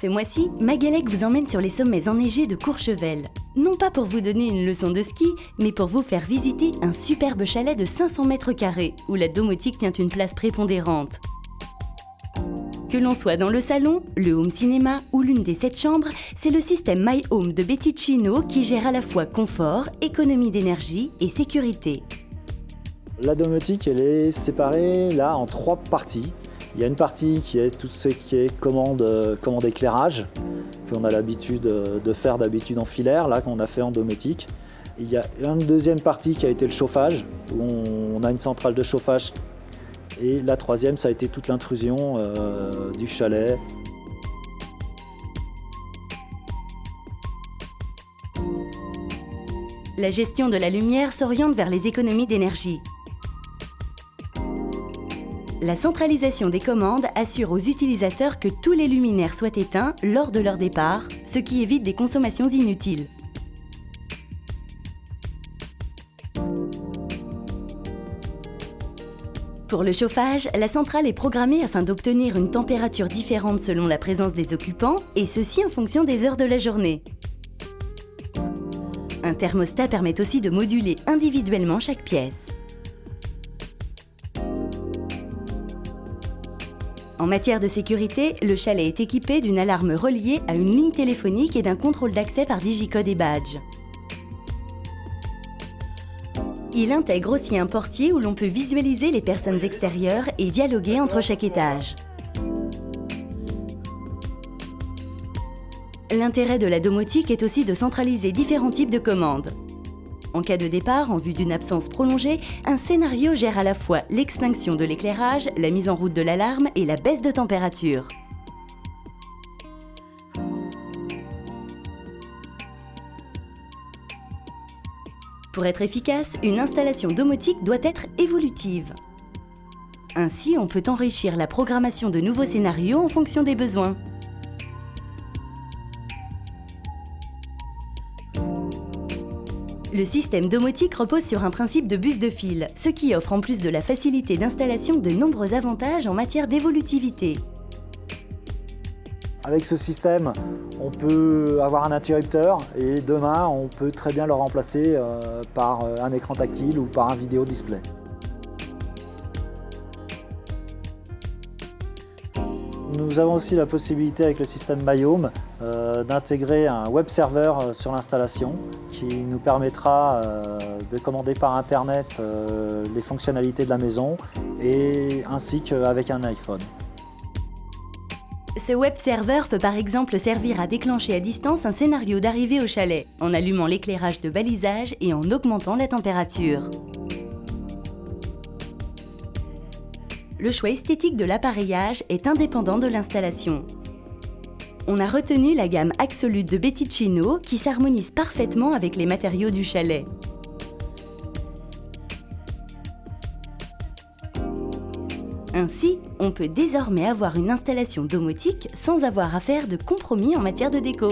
Ce mois-ci, Magalec vous emmène sur les sommets enneigés de Courchevel. Non pas pour vous donner une leçon de ski, mais pour vous faire visiter un superbe chalet de 500 mètres carrés, où la domotique tient une place prépondérante. Que l'on soit dans le salon, le home cinéma ou l'une des 7 chambres, c'est le système My Home de Betticino qui gère à la fois confort, économie d'énergie et sécurité. La domotique, elle est séparée là en 3 parties. Il y a une partie qui est tout ce qui est commande éclairage, qu'on a l'habitude de faire d'habitude en filaire, là qu'on a fait en domotique. Il y a une deuxième partie qui a été le chauffage, où on a une centrale de chauffage. Et la troisième, ça a été toute l'intrusion du chalet. La gestion de la lumière s'oriente vers les économies d'énergie. La centralisation des commandes assure aux utilisateurs que tous les luminaires soient éteints lors de leur départ, ce qui évite des consommations inutiles. Pour le chauffage, la centrale est programmée afin d'obtenir une température différente selon la présence des occupants, et ceci en fonction des heures de la journée. Un thermostat permet aussi de moduler individuellement chaque pièce. En matière de sécurité, le chalet est équipé d'une alarme reliée à une ligne téléphonique et d'un contrôle d'accès par digicode et badge. Il intègre aussi un portier où l'on peut visualiser les personnes extérieures et dialoguer entre chaque étage. L'intérêt de la domotique est aussi de centraliser différents types de commandes. En cas de départ, en vue d'une absence prolongée, un scénario gère à la fois l'extinction de l'éclairage, la mise en route de l'alarme et la baisse de température. Pour être efficace, une installation domotique doit être évolutive. Ainsi, on peut enrichir la programmation de nouveaux scénarios en fonction des besoins. Le système domotique repose sur un principe de bus de fil, ce qui offre en plus de la facilité d'installation de nombreux avantages en matière d'évolutivité. Avec ce système, on peut avoir un interrupteur et demain, on peut très bien le remplacer par un écran tactile ou par un vidéo display. Nous avons aussi la possibilité avec le système My Home d'intégrer un web serveur sur l'installation qui nous permettra de commander par internet les fonctionnalités de la maison et ainsi qu'avec un iPhone. Ce web serveur peut par exemple servir à déclencher à distance un scénario d'arrivée au chalet, en allumant l'éclairage de balisage et en augmentant la température. Le choix esthétique de l'appareillage est indépendant de l'installation. On a retenu la gamme Axolute de Betticino qui s'harmonise parfaitement avec les matériaux du chalet. Ainsi, on peut désormais avoir une installation domotique sans avoir à faire de compromis en matière de déco.